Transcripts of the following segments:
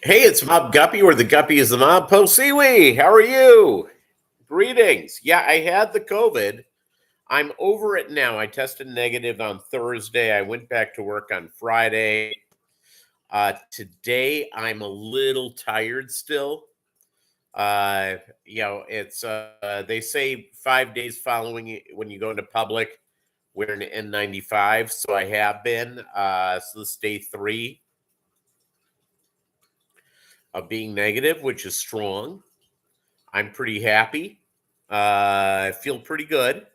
Hey, it's Mob Guppy, or the Guppy is the Mob. Posiwi, how are you? Greetings. Yeah, I had the COVID. I'm over it now. I tested negative on Thursday. I went back to work on Friday. Today, I'm a little tired still. Uh, it's they say 5 days following when you go into public, wear an N95. So I have been. So this is day 3 of being negative, which is strong. I'm pretty happy. I feel pretty good.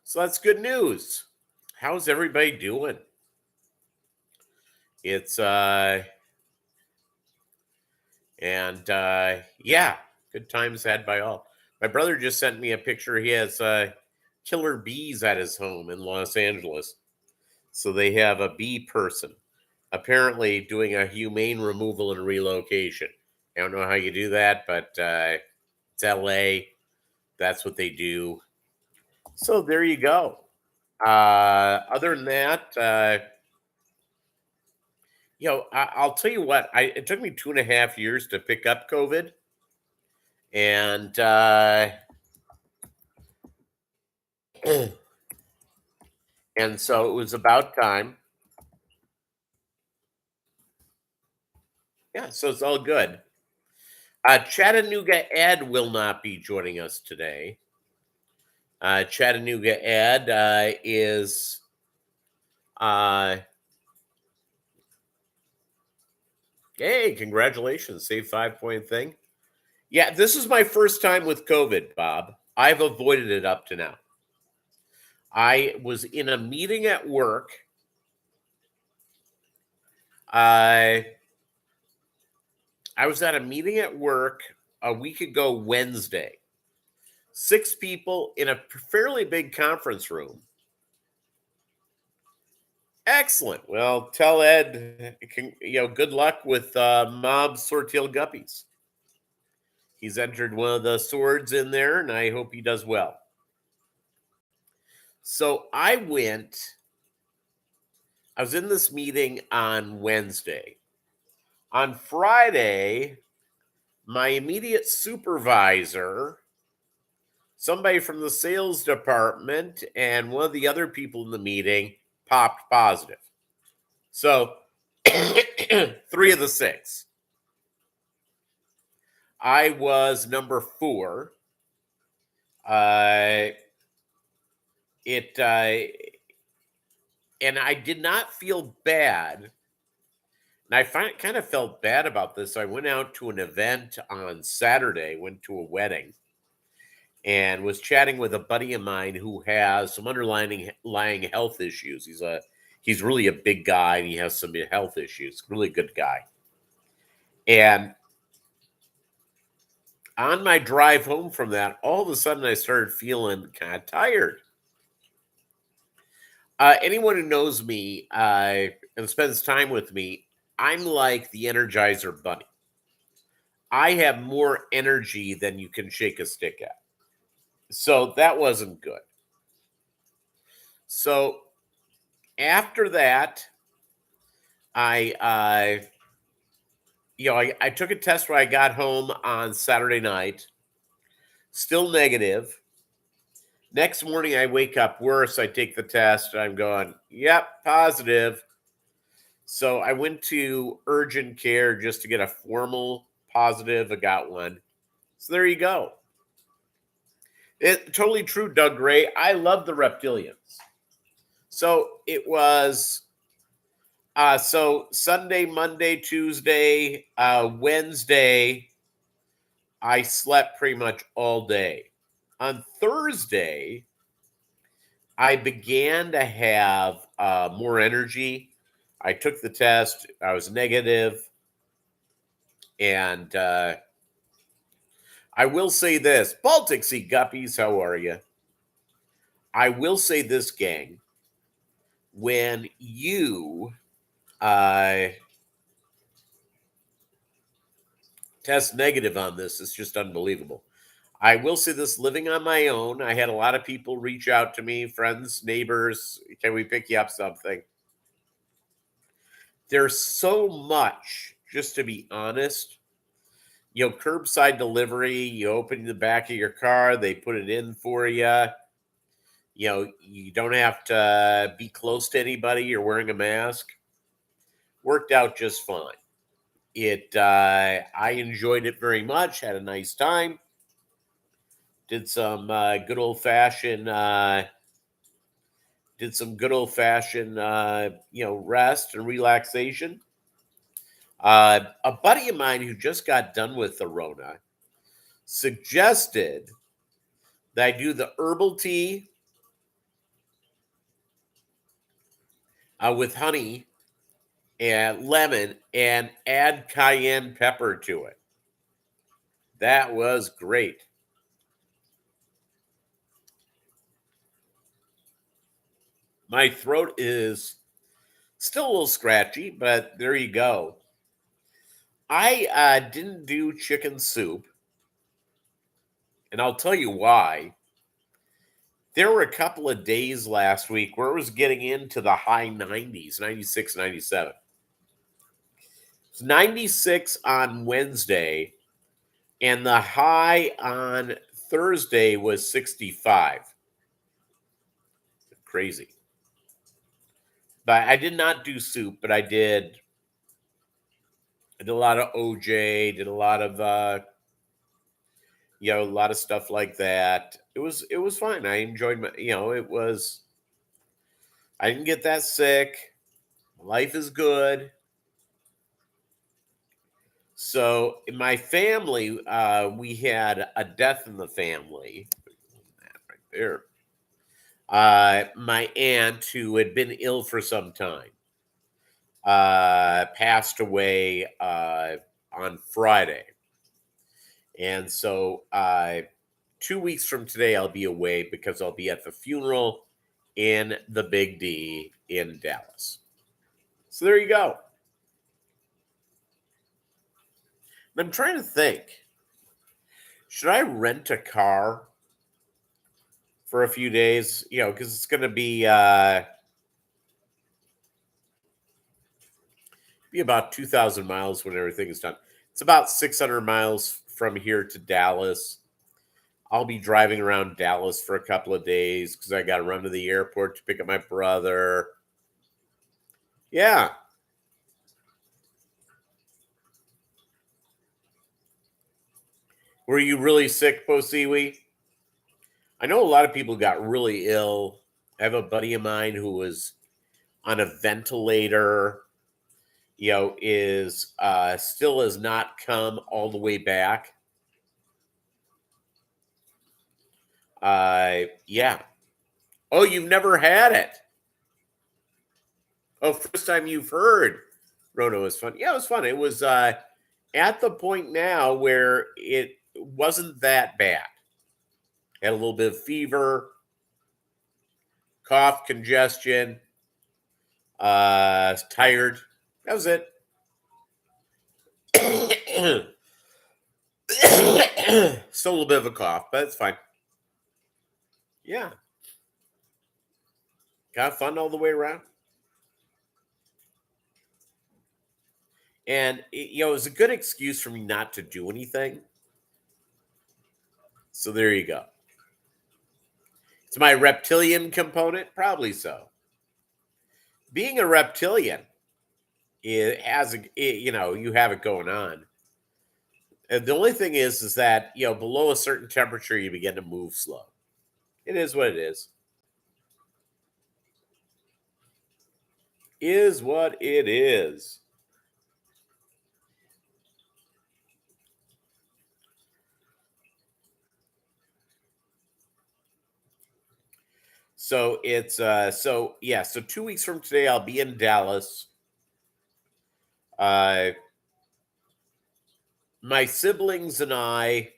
So that's good news. How's everybody doing? It's yeah, good times had by all. My brother just sent me a picture. He has killer bees at his home in Los Angeles. So they have a bee person apparently doing a humane removal and relocation. I don't know how you do that, but it's LA. That's what they do. So there you go. Other than that, I'll tell you what. It took me 2.5 years to pick up COVID, and and so it was about time. Yeah, so it's all good. Chattanooga Ed will not be joining us today. Chattanooga Ed is hey, congratulations, save 5 point thing. Yeah, this is my first time with COVID, Bob. I've avoided it up to now. I was in a meeting at work. I was at a meeting at work a week ago Wednesday. 6 people in a fairly big conference room. Excellent. Well, tell Ed, good luck with Mobb Swordtail Guppies. He's entered one of the swords in there, and I hope he does well. So I was in this meeting on Wednesday. On Friday, my immediate supervisor, somebody from the sales department, and one of the other people in the meeting popped positive. So 3 of the 6. I was number 4. And I did not feel bad. And I kind of felt bad about this. I went out to an event on Saturday, went to a wedding, and was chatting with a buddy of mine who has some underlying health issues. He's really a big guy, and he has some health issues. Really good guy. And on my drive home from that, all of a sudden I started feeling kind of tired. Anyone who knows me and spends time with me, I'm like the Energizer Bunny. I have more energy than you can shake a stick at. So that wasn't good. So after that, I took a test when I got home on Saturday night. Still negative. Next morning, I wake up worse. I take the test, and I'm going, yep, positive. So I went to urgent care just to get a formal positive. I got one. So there you go. It's totally true, Doug Gray. I love the reptilians. So it was so Sunday, Monday, Tuesday, Wednesday, I slept pretty much all day. On Thursday, I began to have more energy. I took the test. I was negative. And I will say this. Baltic Sea Guppies, how are you? I will say this, gang. When you test negative on this, it's just unbelievable. I will say this, living on my own, I had a lot of people reach out to me, friends, neighbors. Can we pick you up something? there's so much, just to be honest. Curbside delivery, you open the back of your car, they put it in for you. You don't have to be close to anybody. You're wearing a mask. Worked out just fine. I enjoyed it very much. Had a nice time. Did some good old fashioned. Did some good old fashioned, rest and relaxation. A buddy of mine who just got done with the Rona suggested that I do the herbal tea with honey and lemon and add cayenne pepper to it. That was great. My throat is still a little scratchy, but there you go. I didn't do chicken soup, and I'll tell you why. There were a couple of days last week where it was getting into the high 90s, 96, 97. It's 96 on Wednesday, and the high on Thursday was 65. Crazy. But I did not do soup, but I did a lot of OJ, did a lot of a lot of stuff like that. It was fine. I enjoyed I didn't get that sick. Life is good. So in my family, we had a death in the family. That right there. My aunt, who had been ill for some time, passed away on Friday. And so 2 weeks from today, I'll be away because I'll be at the funeral in the Big D in Dallas. So there you go. I'm trying to think. Should I rent a car for a few days? Because it's going to be about 2,000 miles when everything is done. It's about 600 miles from here to Dallas. I'll be driving around Dallas for a couple of days because I got to run to the airport to pick up my brother. Yeah. Were you really sick, Posiwi? I know a lot of people got really ill. I have a buddy of mine who was on a ventilator, is still has not come all the way back. Yeah. Oh, you've never had it? Oh, first time you've heard. Rona was fun. Yeah, it was fun. It was at the point now where it wasn't that bad. Had a little bit of fever, cough, congestion, tired. That was it. Still a little bit of a cough, but it's fine. Yeah. Got fun all the way around. And it was a good excuse for me not to do anything. So there you go. It's my reptilian component, probably so. Being a reptilian, you have it going on. And the only thing is that below a certain temperature, you begin to move slow. It is what it is. Is what it is. So it's so 2 weeks from today I'll be in Dallas. My siblings and I,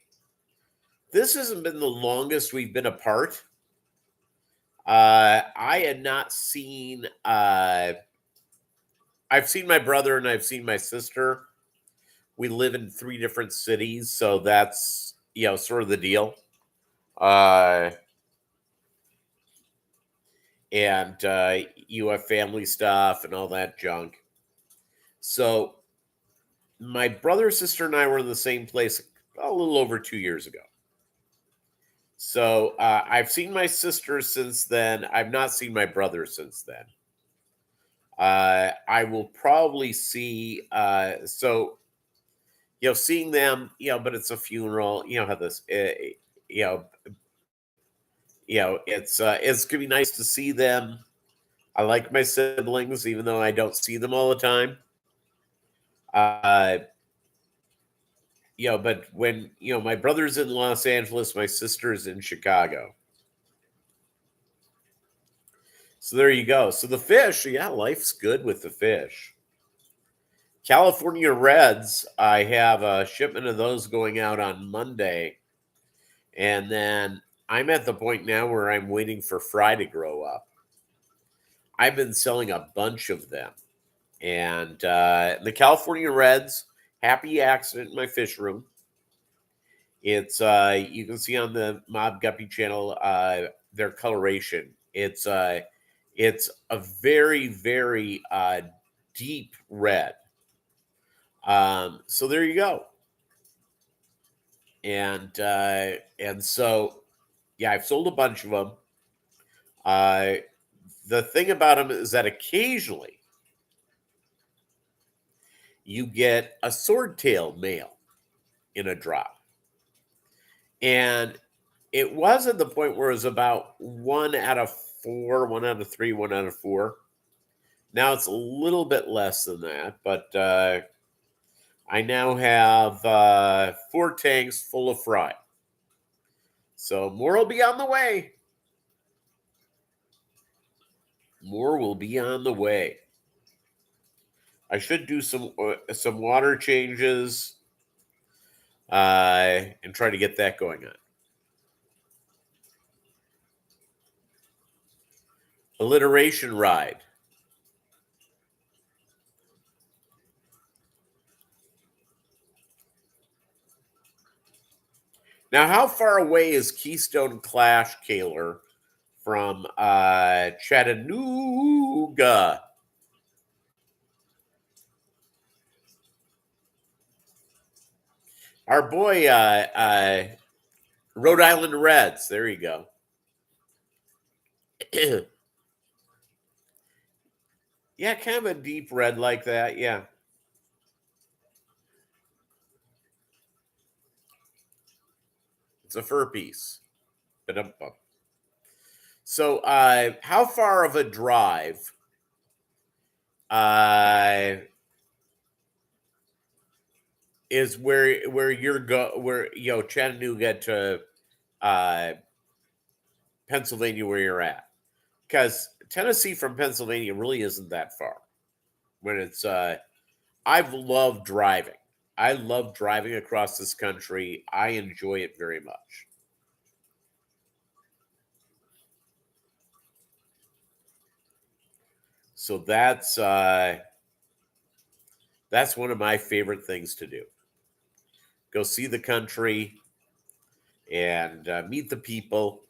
this hasn't been the longest we've been apart. I had not seen I've seen my brother and I've seen my sister. We live in 3 different cities, so that's sort of the deal. And you have family stuff and all that junk. So my brother, sister, and I were in the same place a little over 2 years ago. So I've seen my sister since then. I've not seen my brother since then. I will probably see. Seeing them, but it's a funeral. You know how this, you know, it's gonna be nice to see them. I like my siblings, even though I don't see them all the time. Uh, but when my brother's in Los Angeles, my sister's in Chicago. So there you go. So the fish, yeah, life's good with the fish. California Reds, I have a shipment of those going out on Monday. And then I'm at the point now where I'm waiting for fry to grow up. I've been selling a bunch of them. And the California Reds, happy accident in my fish room. It's you can see on the Mobb Guppy channel their coloration. It's a very, very deep red. So there you go. And so yeah, I've sold a bunch of them. The thing about them is that occasionally you get a swordtail male in a drop. And it was at the point where it was about 1 out of 4, 1 out of 3, 1 out of 4. Now it's a little bit less than that, but I now have 4 tanks full of fry. So more will be on the way. More will be on the way. I should do some water changes and try to get that going on. Alliteration ride. Now, how far away is Keystone Clash, Kaler, from Chattanooga? Our boy, Rhode Island Reds. There you go. Yeah, kind of a deep red like that. Yeah. It's a fur piece. Ba-dum-bum. So, how far of a drive is where Chattanooga to Pennsylvania, where you're at? Because Tennessee from Pennsylvania really isn't that far. When it's I've loved driving. I love driving across this country. I enjoy it very much. So that's one of my favorite things to do. Go see the country and meet the people,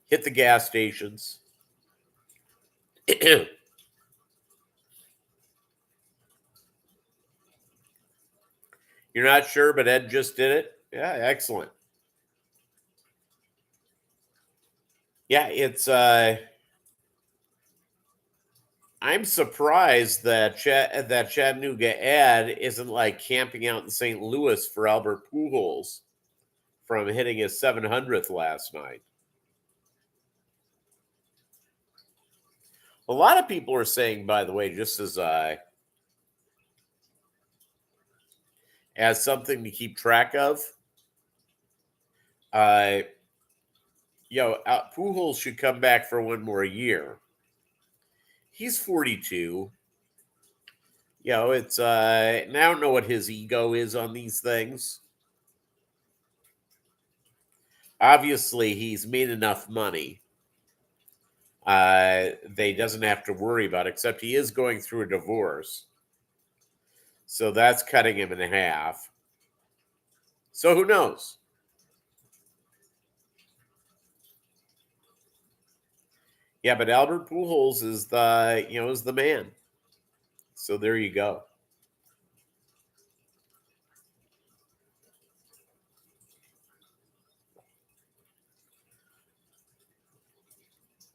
hit the gas stations. You're not sure, but Ed just did it? Yeah, excellent. Yeah, it's I'm surprised that Chattanooga Ed isn't like camping out in St. Louis for Albert Pujols from hitting his 700th last night. A lot of people are saying, by the way, just as something to keep track of, Pujols should come back for one more year. He's 42. It's and I don't know what his ego is on these things. Obviously, he's made enough money. They doesn't have to worry about it, except he is going through a divorce. So that's cutting him in half. So who knows? Yeah, but Albert Pujols is the man. So there you go.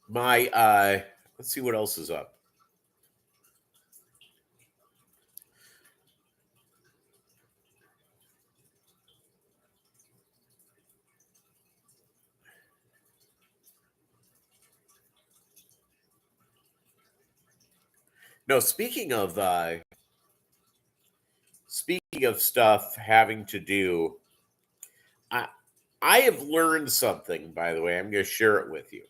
My let's see what else is up. No, speaking of stuff having to do, I I have learned something, by the way. I'm going to share it with you.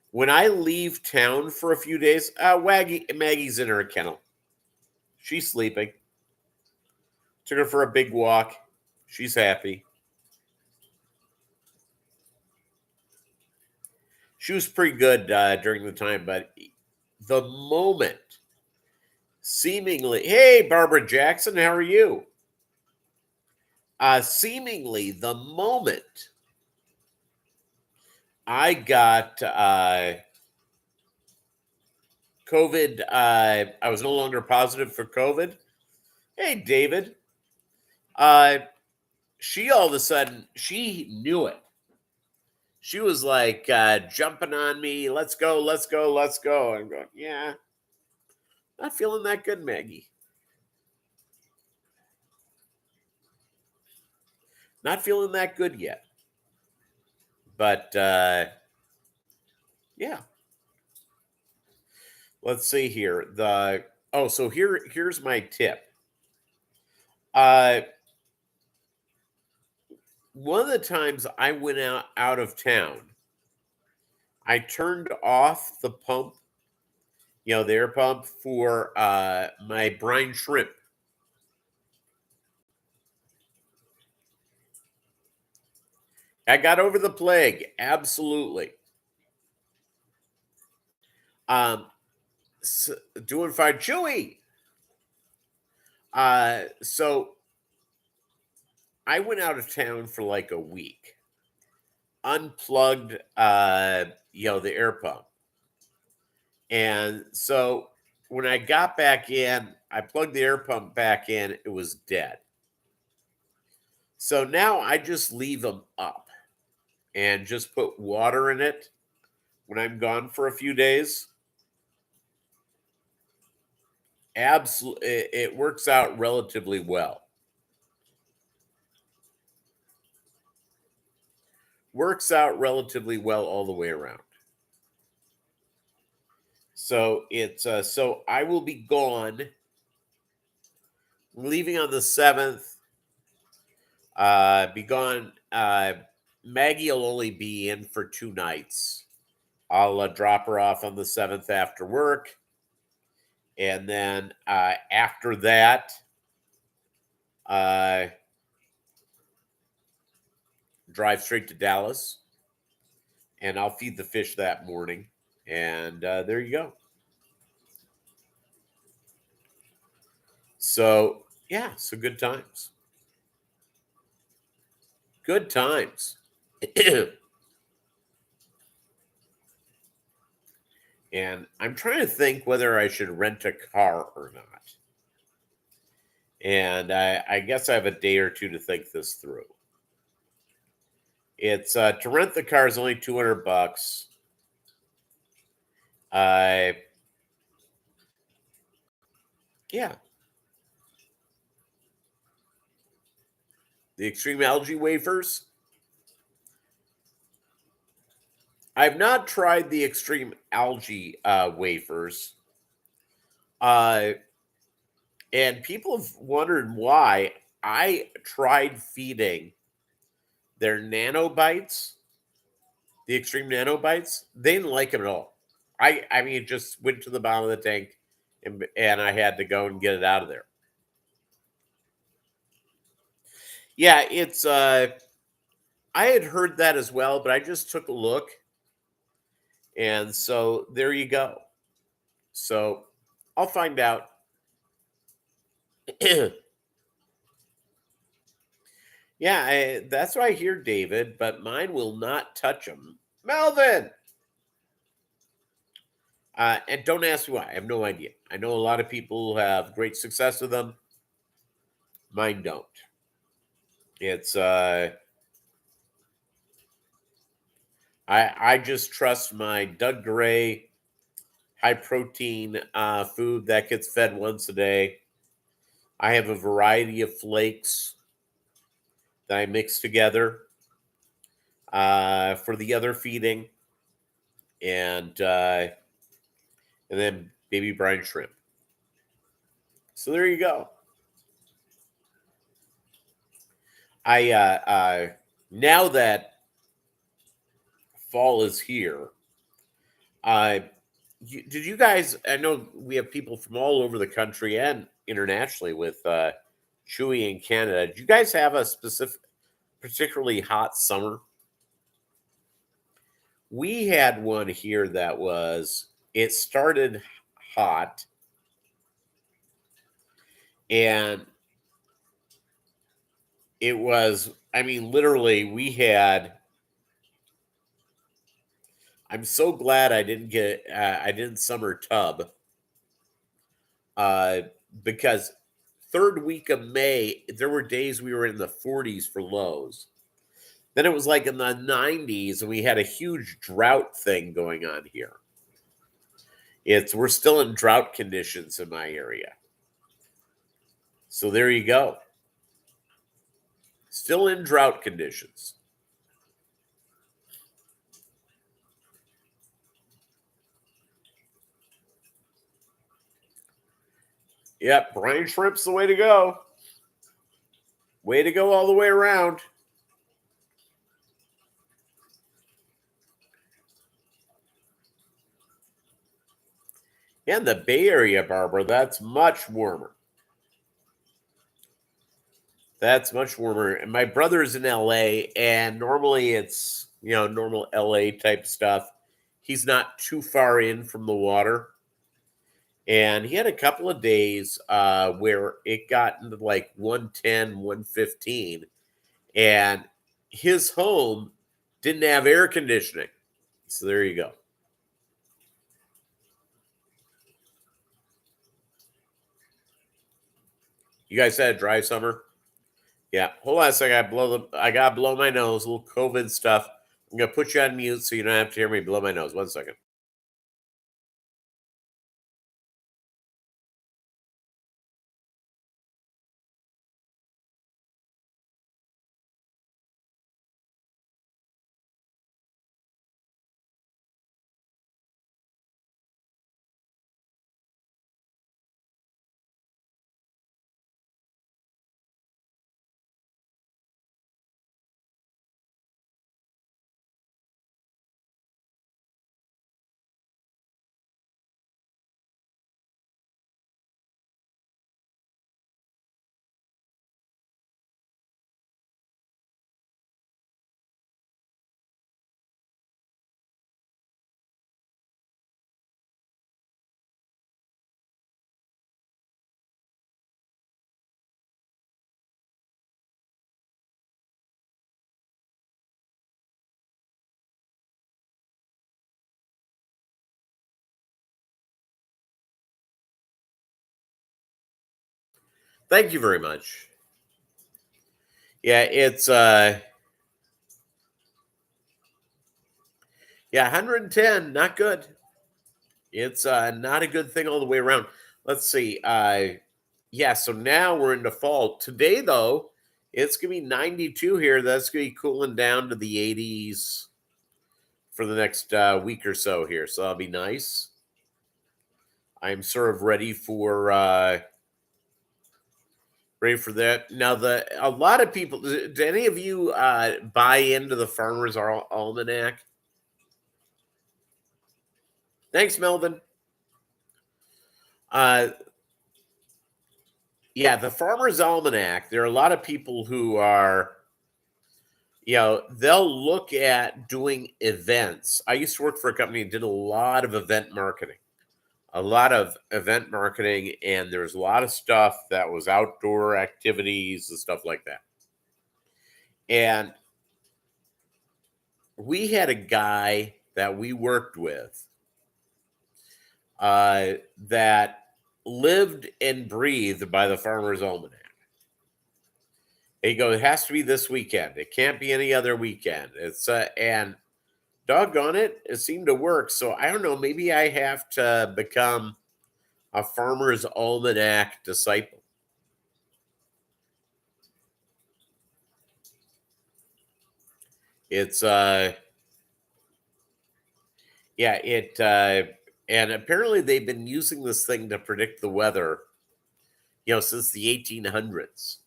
When I leave town for a few days, Maggie's in her kennel. She's sleeping. Took her for a big walk. She's happy. She was pretty good during the time, but the moment, seemingly, hey, Barbara Jackson, how are you? Seemingly, the moment I got COVID, I was no longer positive for COVID. Hey, David. Uh, she all of a sudden, she knew it. She was like jumping on me. Let's go, let's go, let's go. I'm going, yeah, not feeling that good, Maggie. Not feeling that good yet. But yeah. Let's see here. So here's my tip. Uh One of the times I went out of town, I turned off the pump, the air pump for my brine shrimp. I got over the plague, absolutely. Um, Doing fine, Chewy. So I went out of town for like a week, unplugged, the air pump, and so when I got back in, I plugged the air pump back in. It was dead. So now I just leave them up and just put water in it when I'm gone for a few days. Absolutely, it works out relatively well. Works out relatively well all the way around. So so I will be gone, leaving on the 7th. Be gone. Maggie will only be in for 2 nights. I'll drop her off on the 7th after work. And then after that, drive straight to Dallas. And I'll feed the fish that morning. And there you go. So, yeah, so good times. Good times. And I'm trying to think whether I should rent a car or not. And I guess I have a day or two to think this through. It's to rent the car is only $200. Yeah, the extreme algae wafers. I've not tried the extreme algae wafers. And people have wondered why I tried feeding their nanobites, the extreme nanobites. They didn't like them at all. I mean, it just went to the bottom of the tank, and I had to go and get it out of there. Yeah, it's I had heard that as well, but I just took a look, and so there you go. So I'll find out. Yeah, that's what I hear, David, but mine will not touch them. Melvin! And don't ask me why. I have no idea. I know a lot of people have great success with them. Mine don't. It's I just trust my Doug Gray high protein food that gets fed once a day. I have a variety of flakes that I mix together for the other feeding, and then baby brine shrimp. So there you go. I now that fall is here, uh, did you guys? I know we have people from all over the country and internationally with Chewy in Canada. Did you guys have a particularly hot summer? We had one here that was. It started hot, and it was. I mean, literally, we had. I'm so glad I didn't get. I didn't summer tub. Uh, because third week of May, there were days we were in the 40s for lows. Then it was like in the 90s, and we had a huge drought thing going on here. We're still in drought conditions in my area. So there you go. Still in drought conditions. Yep, brine shrimp's the way to go. Way to go all the way around. And the Bay Area, Barbara, that's much warmer. That's much warmer. And my brother's in LA, and normally it's, normal LA type stuff. He's not too far in from the water. And he had a couple of days where it got into like 110, 115. And his home didn't have air conditioning. So there you go. You guys had a dry summer? Yeah. Hold on a second. I gotta blow my nose. A little COVID stuff. I'm gonna put you on mute so you don't have to hear me blow my nose. 1 second. Thank you very much. Yeah, it's 110, not good. It's not a good thing all the way around. Let's see. Yeah, so now we're into fall. Today though, it's gonna be 92 here. That's gonna be cooling down to the 80s for the next week or so here. So that'll be nice. I'm sort of ready for that. Now a lot of people, do any of you buy into the Farmer's Almanac? Thanks, Melvin. Uh, yeah, the Farmer's Almanac. There are a lot of people who are, they'll look at doing events. I used to work for a company that did a lot of event marketing, and there's a lot of stuff that was outdoor activities and stuff like that. And we had a guy that we worked with that lived and breathed by the Farmer's Almanac. He goes, it has to be this weekend. It can't be any other weekend. It's and doggone it, it seemed to work. So I don't know. Maybe I have to become a Farmer's Almanac disciple. It's yeah, it and apparently they've been using this thing to predict the weather, since the 1800s.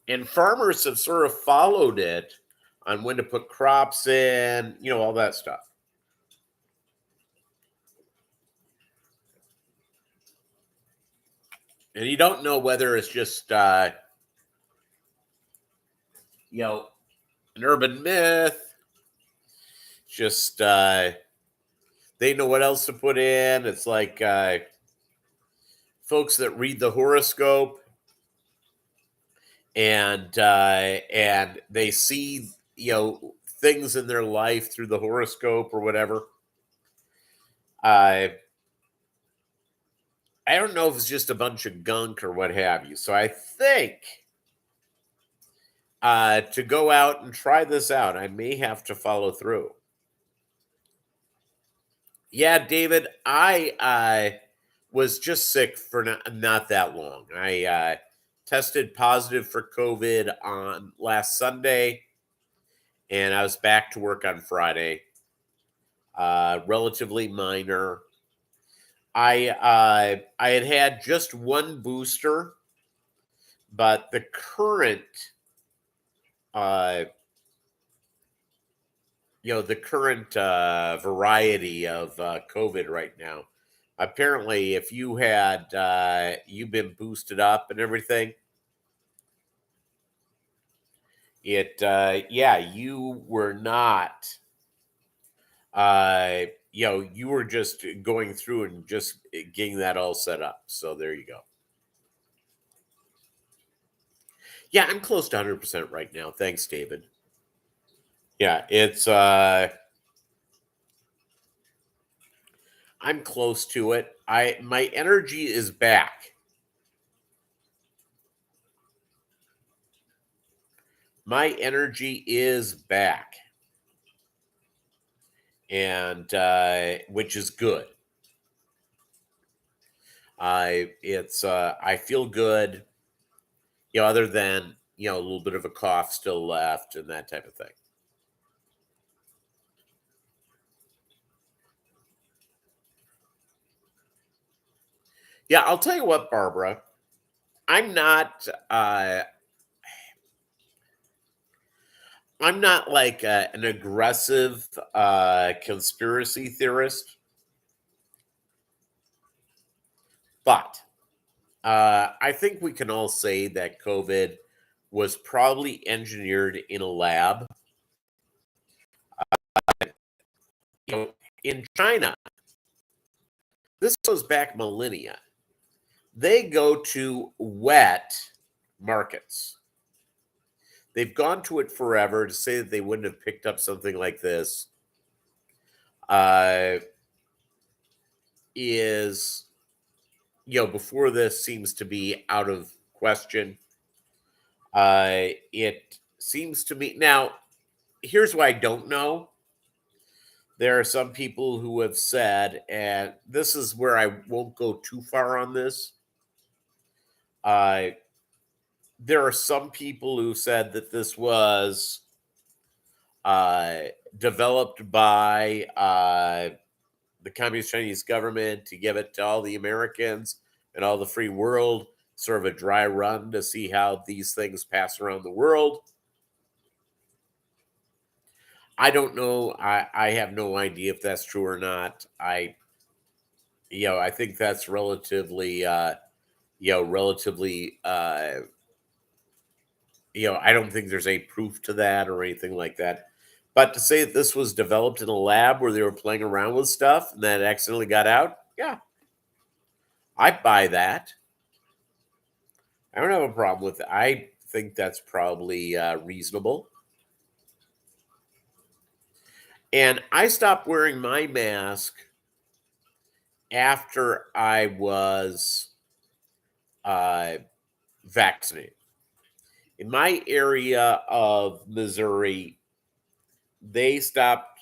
And farmers have sort of followed it on when to put crops in, all that stuff. And you don't know whether it's just, an urban myth, just they know what else to put in. It's like folks that read the horoscope and they see things in their life through the horoscope or whatever. I don't know if it's just a bunch of gunk or what have you. So I think to go out and try this out, I may have to follow through. Yeah, David, I was just sick for not that long. I tested positive for COVID on last Sunday, and I was back to work on Friday. Relatively minor. I had just one booster, but the current variety of COVID right now. Apparently, if you had you've been boosted up and everything, you were not you were just going through and just getting that all set up. So there you go. Yeah, I'm close to 100% right now. Thanks, David. Yeah, it's I'm close to it. My energy is back. My energy is back. And which is good. I feel good, other than, a little bit of a cough still left and that type of thing. Yeah, I'll tell you what, Barbara. I'm not I'm not like an aggressive conspiracy theorist, but I think we can all say that COVID was probably engineered in a lab. In China, this goes back millennia. They go to wet markets. They've gone to it forever. To say that they wouldn't have picked up something like this is, before this seems to be out of question. It seems to me now. Here's what I don't know. There are some people who have said, and this is where I won't go too far on this. There are some people who said that this was developed by the Communist Chinese government to give it to all the Americans and all the free world, sort of a dry run to see how these things pass around the world. I don't know. I have no idea if that's true or not. I think that's relatively, relatively, I don't think there's any proof to that or anything like that. But to say that this was developed in a lab where they were playing around with stuff and that accidentally got out, yeah, I buy that. I don't have a problem with it. I think that's probably reasonable. And I stopped wearing my mask after I was uh, vaccinated. In my area of Missouri, they stopped,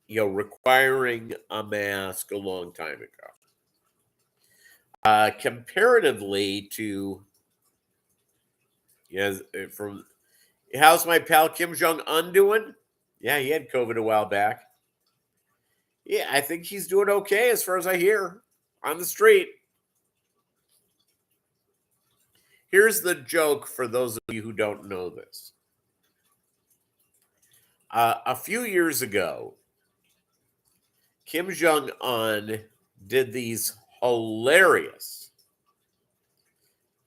requiring a mask a long time ago. Comparatively to, from how's my pal Kim Jong Un doing? Yeah, he had COVID a while back. Yeah, I think he's doing okay as far as I hear on the street. Here's the joke for those of you who don't know this. A few years ago, Kim Jong Un did these hilarious,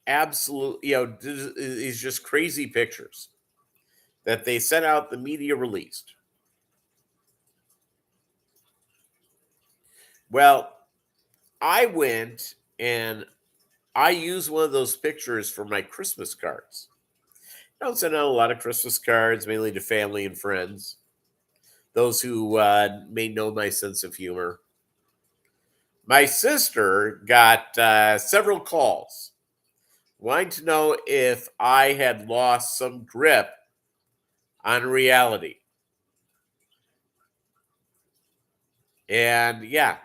absolute, these just crazy pictures that they sent out, the media released. Well, I went and I used one of those pictures for my Christmas cards. I don't send out a lot of Christmas cards, mainly to family and friends, those who may know my sense of humor. My sister got several calls wanting to know if I had lost some grip on reality. And yeah,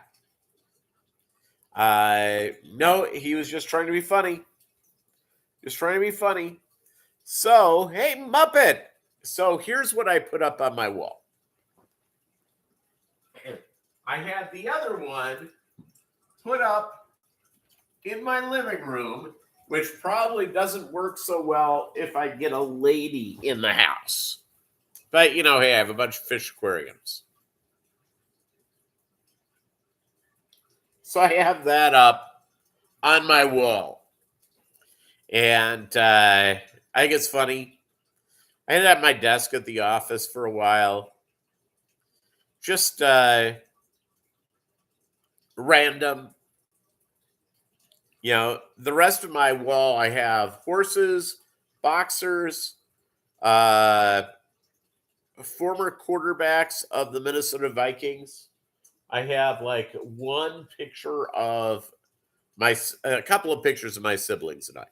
no, he was just trying to be funny. Just trying to be funny. So, hey, Muppet. So here's what I put up on my wall. I had the other one put up in my living room, which probably doesn't work so well if I get a lady in the house. But, hey, I have a bunch of fish aquariums. So I have that up on my wall. And I think it's funny. I had it at my desk at the office for a while. Just random. The rest of my wall, I have horses, boxers, former quarterbacks of the Minnesota Vikings. I have like one picture of a couple of pictures of my siblings and I.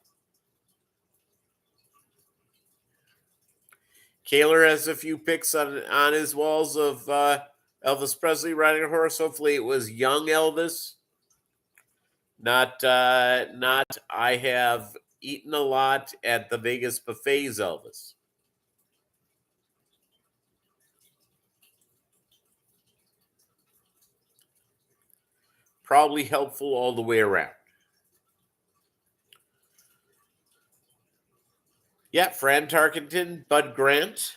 Kaler has a few pics on his walls of Elvis Presley riding a horse. Hopefully, it was young Elvis, not I have eaten a lot at the Vegas buffets Elvis. Probably helpful all the way around. Yeah, Fran Tarkenton, Bud Grant.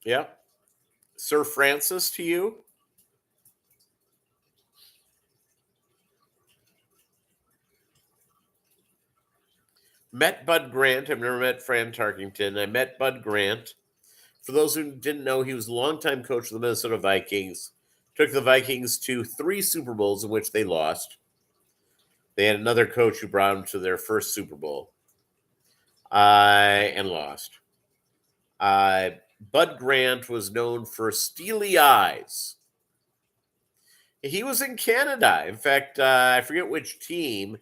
Yeah. Sir Francis to you. Met Bud Grant. I've never met Fran Tarkenton. I met Bud Grant. For those who didn't know, he was a longtime coach of the Minnesota Vikings. Took the Vikings to 3 Super Bowls in which they lost. They had another coach who brought them to their first Super Bowl and lost. Bud Grant was known for steely eyes. He was in Canada. In fact, I forget which team,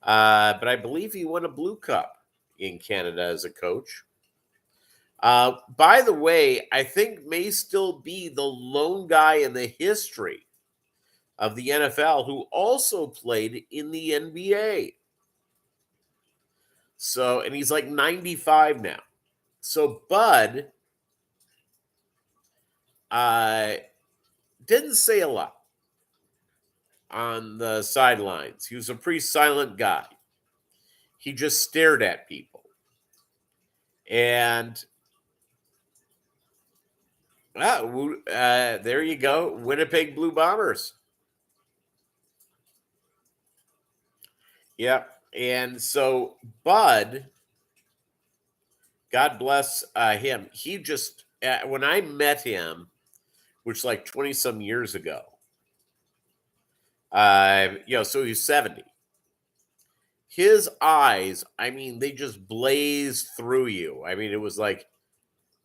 but I believe he won a Blue Cup in Canada as a coach. By the way, I think may still be the lone guy in the history of the NFL who also played in the NBA. So, and he's like 95 now. So Bud didn't say a lot on the sidelines. He was a pretty silent guy. He just stared at people. And there you go. Winnipeg Blue Bombers. Yep. And so Bud, God bless him. He just, when I met him, which like 20 some years ago, so he's 70. His eyes, I mean, they just blazed through you. I mean, it was like,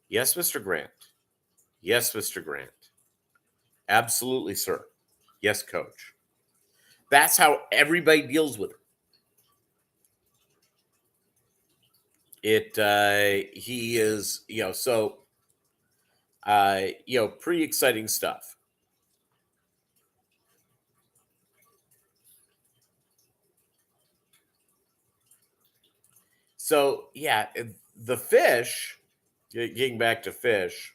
yes, Mr. Grant. Yes, Mr. Grant. Absolutely, sir. Yes, coach. That's how everybody deals with it. He is, pretty exciting stuff. So, yeah, the fish, getting back to fish,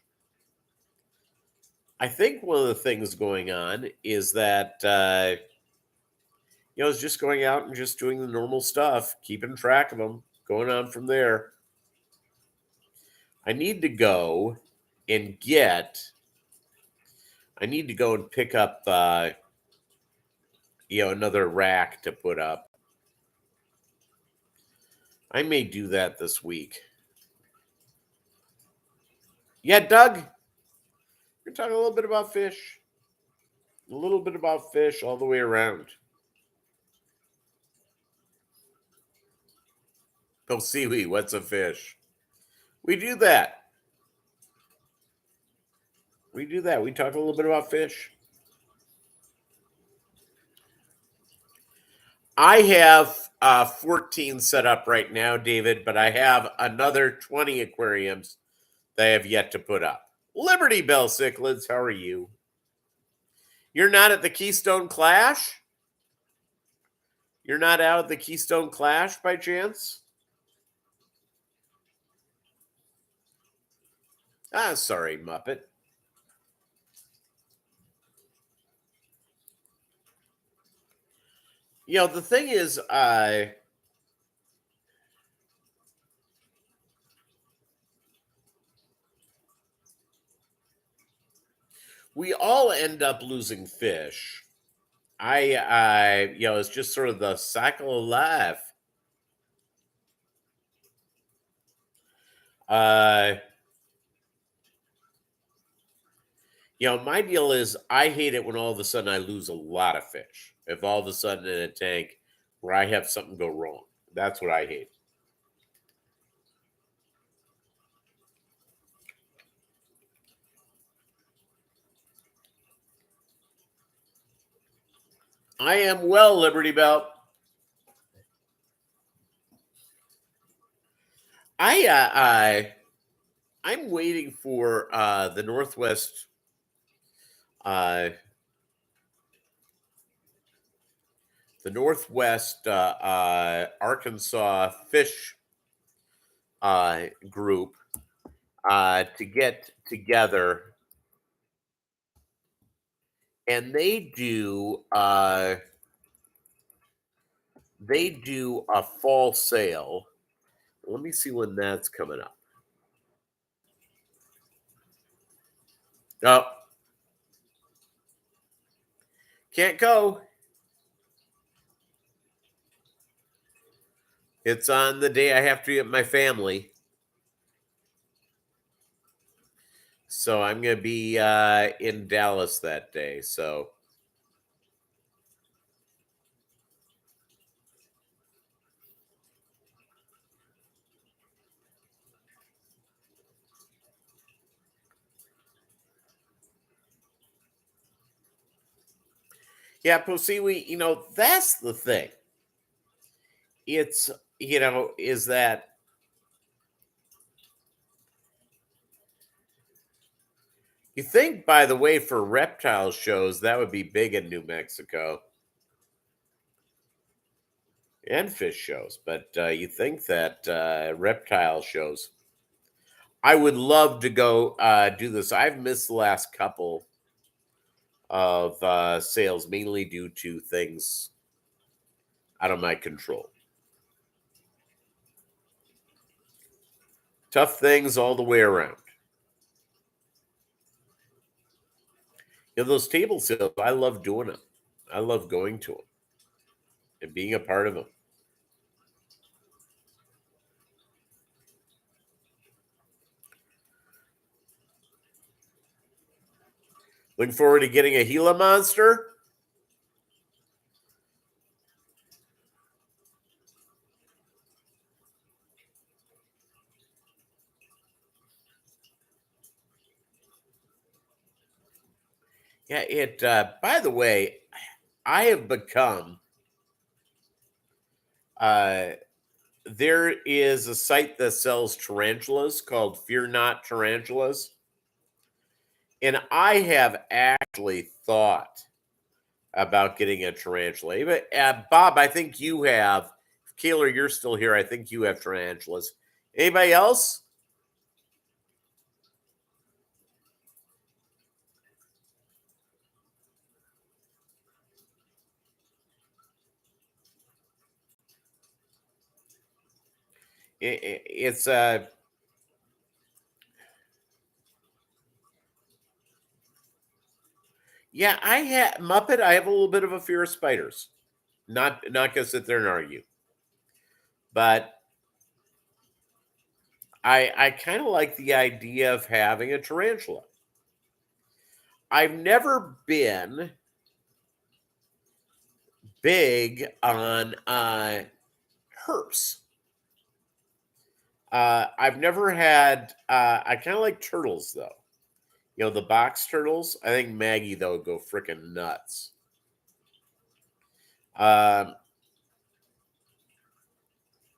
I think one of the things going on is that, it's just going out and just doing the normal stuff, keeping track of them, going on from there. I need to go and get, I need to go and pick up, another rack to put up. I may do that this week. Yeah, Doug, you're talking a little bit about fish. A little bit about fish all the way around. Oh, seaweed, what's a fish? We do that. We do that. We talk a little bit about fish. I have 14 set up right now, David, but I have another 20 aquariums that I have yet to put up. Liberty Bell Cichlids, how are you? You're not at the Keystone Clash? You're not out at the Keystone Clash by chance? Ah, sorry, Muppet. The thing is, we all end up losing fish. It's just sort of the cycle of life. My deal is I hate it when all of a sudden I lose a lot of fish. If all of a sudden in a tank where I have something go wrong, that's what I hate. I am well, Liberty Bell. I'm waiting for the Northwest Arkansas fish group to get together, and they do a fall sale. Let me see when that's coming up. Oh, can't go. It's on the day I have to get my family. So I'm going to be in Dallas that day. So yeah, Posiwi, that's the thing. It's, is that you think, by the way, for reptile shows, that would be big in New Mexico and fish shows. But you think that reptile shows, I would love to go do this. I've missed the last couple of sales, mainly due to things out of my control. Tough things all the way around. Those table sales, I love doing them. I love going to them and being a part of them. Looking forward to getting a Gila monster. Yeah, it by the way, I have become uh there is a site that sells tarantulas called Fear Not Tarantulas. And I have actually thought about getting a tarantula. But Bob, I think you have. Keeler, you're still here. I think you have tarantulas. Anybody else? It's yeah. I have Muppet. I have a little bit of a fear of spiders. Not gonna sit there and argue, but I kind of like the idea of having a tarantula. I've never been big on herps. I've never had. I kind of like turtles though. You know the box turtles. I think Maggie though would go freaking nuts. Um,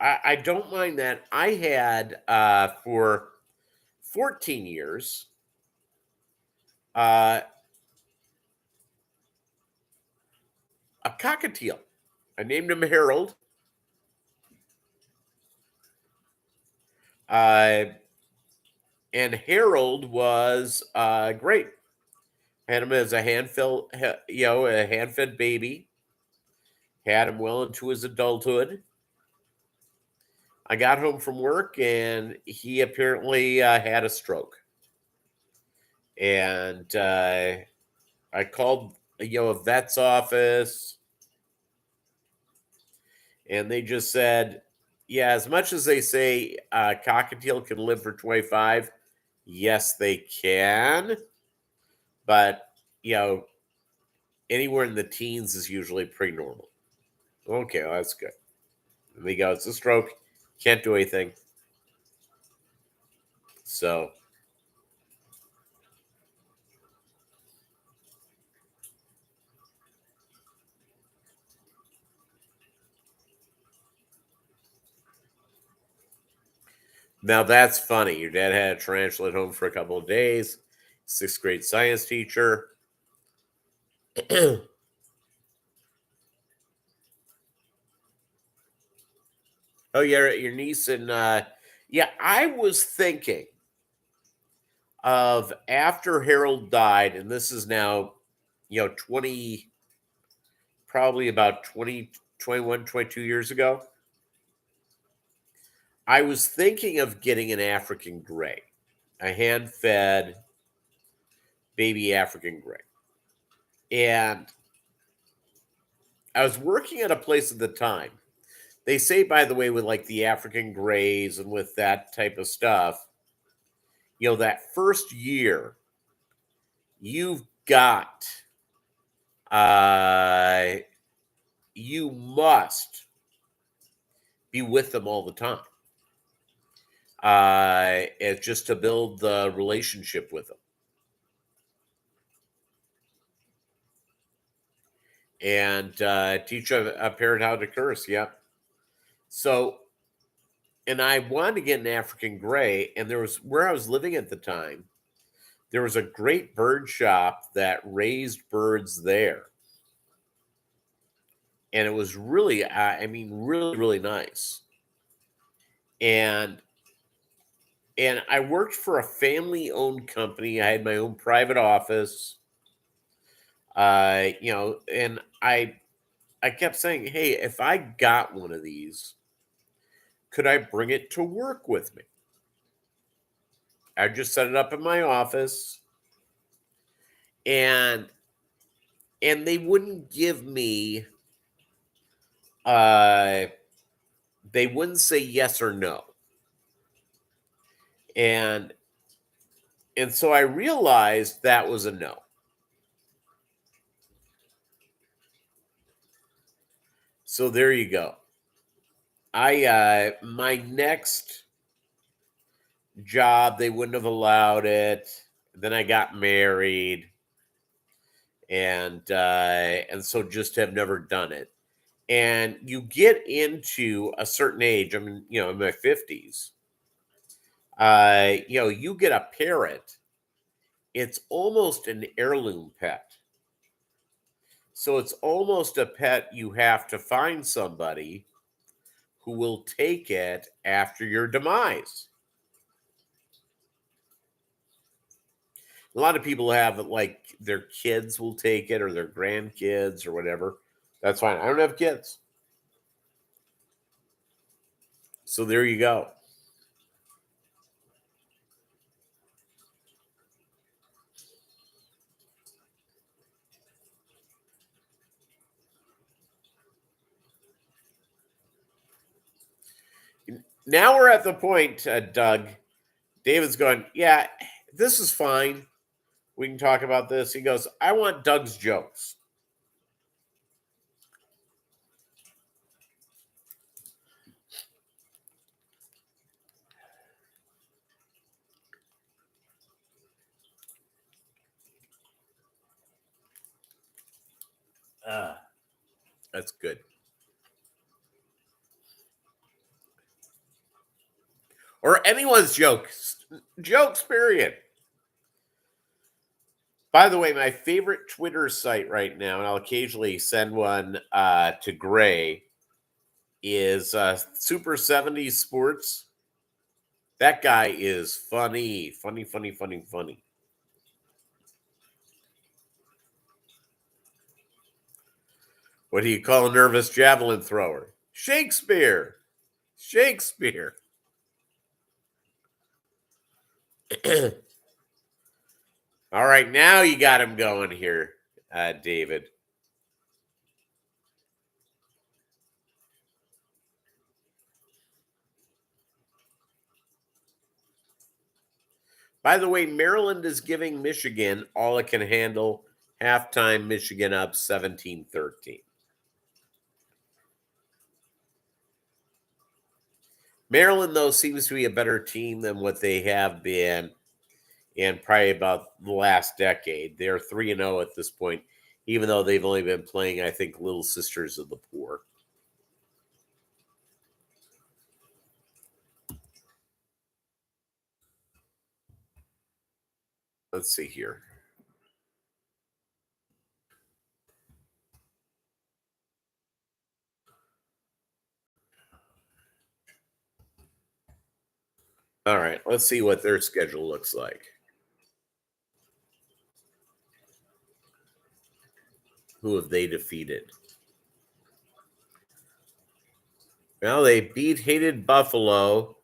I don't mind that. I had for 14 years uh, a cockatiel. I named him Harold. Uh, and Harold was great. Had him as a a hand-fed baby. Had him well into his adulthood. I got home from work and he apparently had a stroke. And I called, a vet's office, and they just said, yeah, as much as they say cockatiel can live for 25, yes, they can. But, you know, anywhere in the teens is usually pretty normal. Okay, well, that's good. And they go, it's a stroke. Can't do anything. So, now that's funny. Your dad had a tarantula at home for a couple of days, sixth grade science teacher. Oh, yeah, your niece and yeah, I was thinking of after Harold died, and this is now, 20, probably about 20, 21, 22 years ago. I was thinking of getting an African gray, a hand fed baby African gray. And I was working at a place at the time. They say, by the way, with like the African grays and with that type of stuff, that first year, you've got, uh, you must be with them all the time. It's just to build the relationship with them and teach a parent how to curse. Yep. So, and I wanted to get an African gray, and there was where I was living at the time. There was a great bird shop that raised birds there, and it was really, I mean, really, really nice. And I worked for a family-owned company. I had my own private office. And I kept saying, "Hey, if I got one of these, could I bring it to work with me?" I just set it up in my office, and they wouldn't give me uh they wouldn't say yes or no. And so I realized that was a no. So there you go. I my next job they wouldn't have allowed it. Then I got married. and so just have never done it. And you get into a certain age. I mean, in my 50s, you get a parrot. It's almost an heirloom pet. So it's almost a pet you have to find somebody who will take it after your demise. A lot of people have it, like their kids will take it or their grandkids or whatever. That's fine. I don't have kids. So there you go. Now we're at the point, Doug. David's going, yeah, this is fine. We can talk about this. He goes, I want Doug's jokes. That's good. Or anyone's jokes. Jokes, period. By the way, my favorite Twitter site right now, and I'll occasionally send one to Gray, is Super 70s Sports. That guy is funny. Funny. What do you call a nervous javelin thrower? Shakespeare. All right, now you got him going here, David. By the way, Maryland is giving Michigan all it can handle. Halftime, Michigan up 17-13. Maryland, though, seems to be a better team than what they have been in probably about the last decade. They're 3-0 at this point, even though they've only been playing, I think, Little Sisters of the Poor. Let's see here. All right, let's see what their schedule looks like. Who have they defeated? Well, they beat hated Buffalo.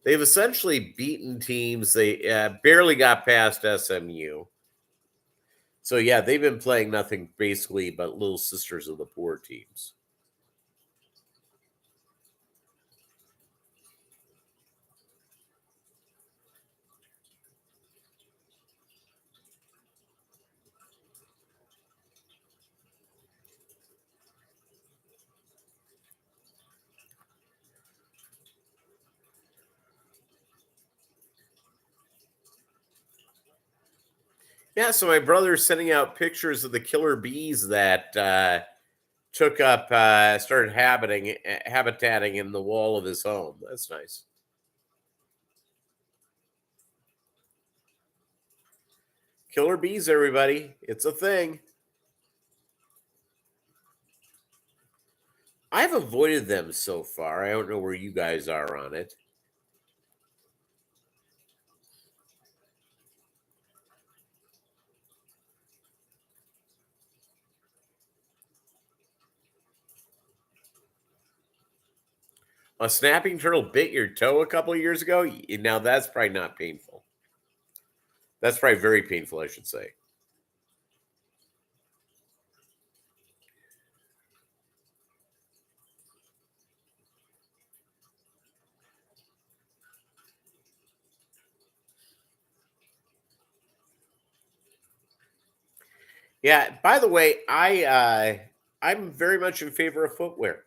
They've essentially beaten teams. They barely got past SMU. So, yeah, they've been playing nothing basically but Little Sisters of the Poor teams. Yeah, so my brother's sending out pictures of the killer bees that started habitating in the wall of his home. That's nice. Killer bees, everybody. It's a thing. I've avoided them so far. I don't know where you guys are on it. A snapping turtle bit your toe a couple of years ago. Now that's probably not painful. That's probably very painful, I should say. Yeah. By the way, I'm very much in favor of footwear.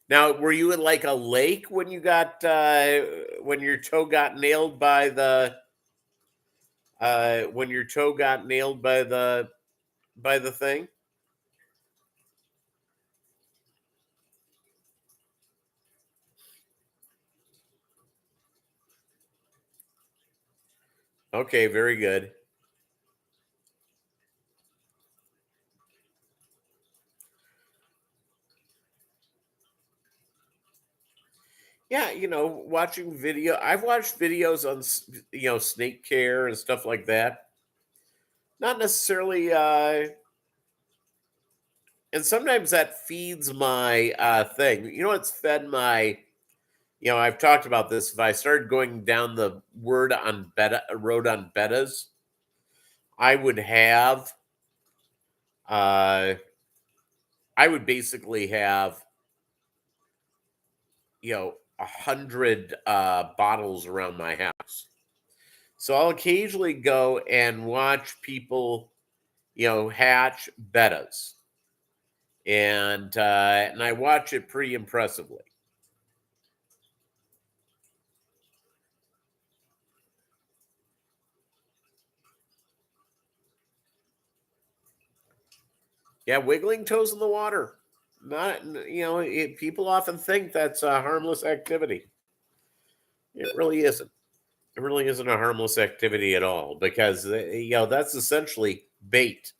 Now, were you in like a lake when you got when your toe got nailed by the when your toe got nailed by the thing? Okay, very good. Yeah, watching video. I've watched videos on snake care and stuff like that. Not necessarily, and sometimes that feeds my thing. It's fed my. I've talked about this. If I started going down the road on betas, I would have. Uh, I would basically have 100 bottles around my house. So I'll occasionally go and watch people, hatch bettas, and I watch it pretty impressively. Yeah, wiggling toes in the water. Not, people often think that's a harmless activity. It really isn't. It really isn't a harmless activity at all because that's essentially bait.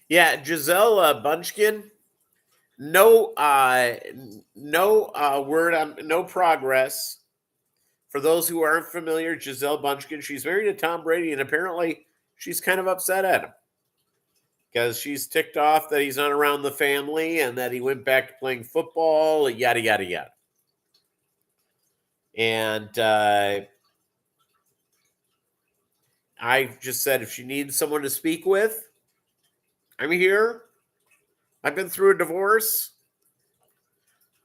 Yeah, Giselle Bunchkin. No, no word on no progress. For those who aren't familiar, Giselle Bunchkin, she's married to Tom Brady, and apparently she's kind of upset at him because she's ticked off that he's not around the family and that he went back to playing football, yada yada yada. And I just said if she needs someone to speak with, I'm here. I've been through a divorce.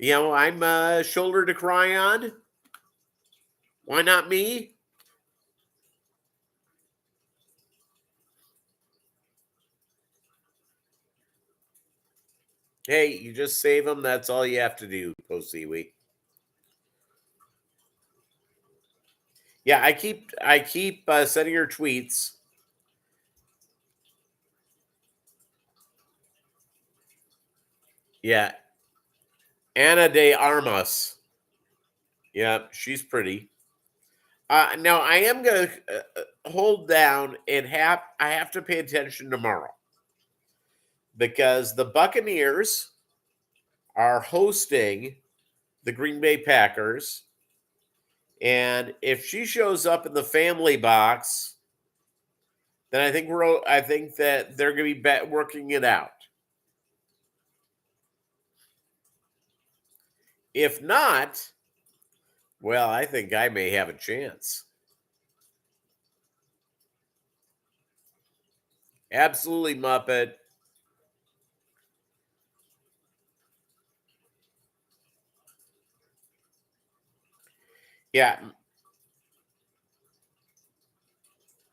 I'm a shoulder to cry on. Why not me? Hey, you just save them. That's all you have to do, post Seaweek. Yeah, I keep sending her tweets. Yeah, Ana de Armas. Yeah, she's pretty. Now I am gonna hold down and I have to pay attention tomorrow because the Buccaneers are hosting the Green Bay Packers, and if she shows up in the family box, then I think that they're going to be working it out. If not, well, I think I may have a chance. Absolutely, Muppet. Yeah,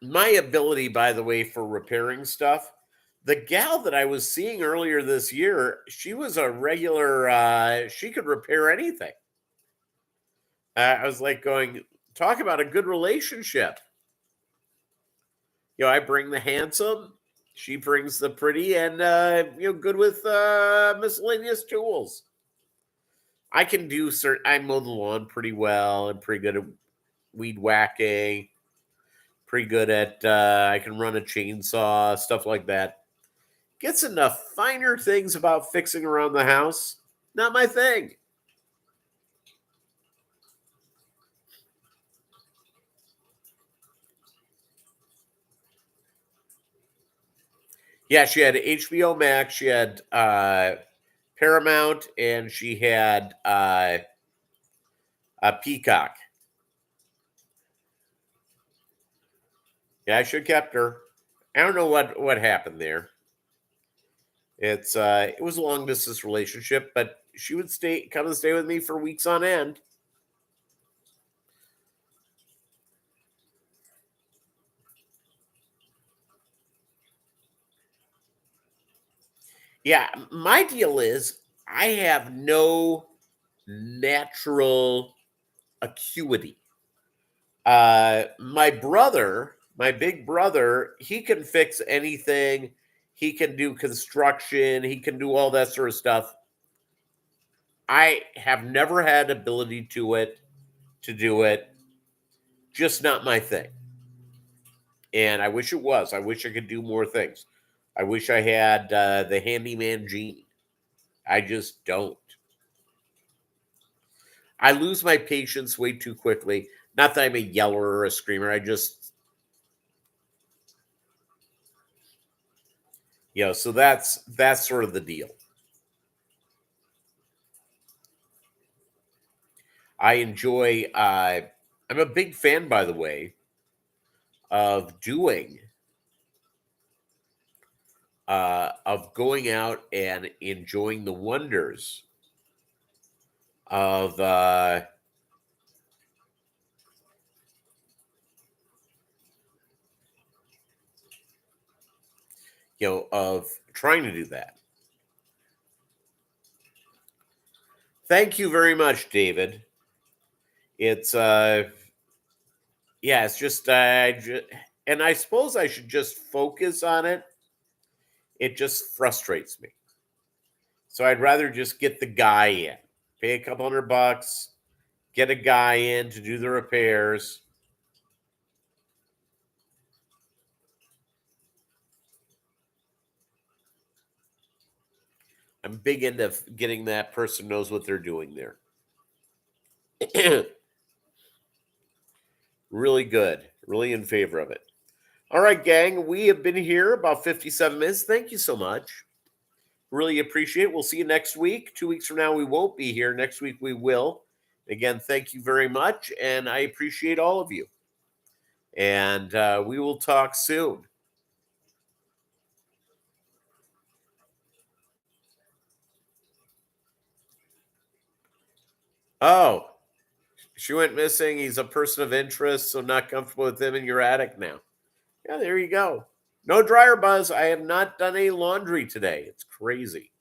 my ability, by the way, for repairing stuff. The gal that I was seeing earlier this year, she was a regular. She could repair anything. I was like going, talk about a good relationship. I bring the handsome, she brings the pretty, and good with miscellaneous tools. I can do certain. I mow the lawn pretty well. I'm pretty good at weed whacking. Pretty good at. I can run a chainsaw, stuff like that. Gets enough finer things about fixing around the house. Not my thing. Yeah, she had HBO Max, she had Paramount, and she had a Peacock. Yeah, I should have kept her. I don't know what happened there. It was a long distance relationship, but she would come and stay with me for weeks on end. Yeah, my deal is I have no natural acuity. My big brother, he can fix anything. He can do construction. He can do all that sort of stuff. I have never had ability to do it. Just not my thing. And I wish it was. I wish I could do more things. I wish I had the handyman gene. I just don't. I lose my patience way too quickly. Not that I'm a yeller or a screamer. I just, so that's sort of the deal. I enjoy. I'm a big fan, by the way, of of going out and enjoying the wonders of of trying to do that. Thank you very much, David. It's yeah, it's just and I suppose I should just focus on it. It just frustrates me. So I'd rather just get the guy in, pay a couple $100, get a guy in to do the repairs. I'm big into getting that person knows what they're doing there. Really good. Really in favor of it. All right, gang. We have been here about 57 minutes. Thank you so much. Really appreciate it. We'll see you next week. 2 weeks from now, we won't be here. Next week, we will. Again, thank you very much. And I appreciate all of you. And we will talk soon. Oh, she went missing. He's a person of interest, so not comfortable with him in your attic now. Yeah, there you go. No dryer buzz. I have not done any laundry today. It's crazy.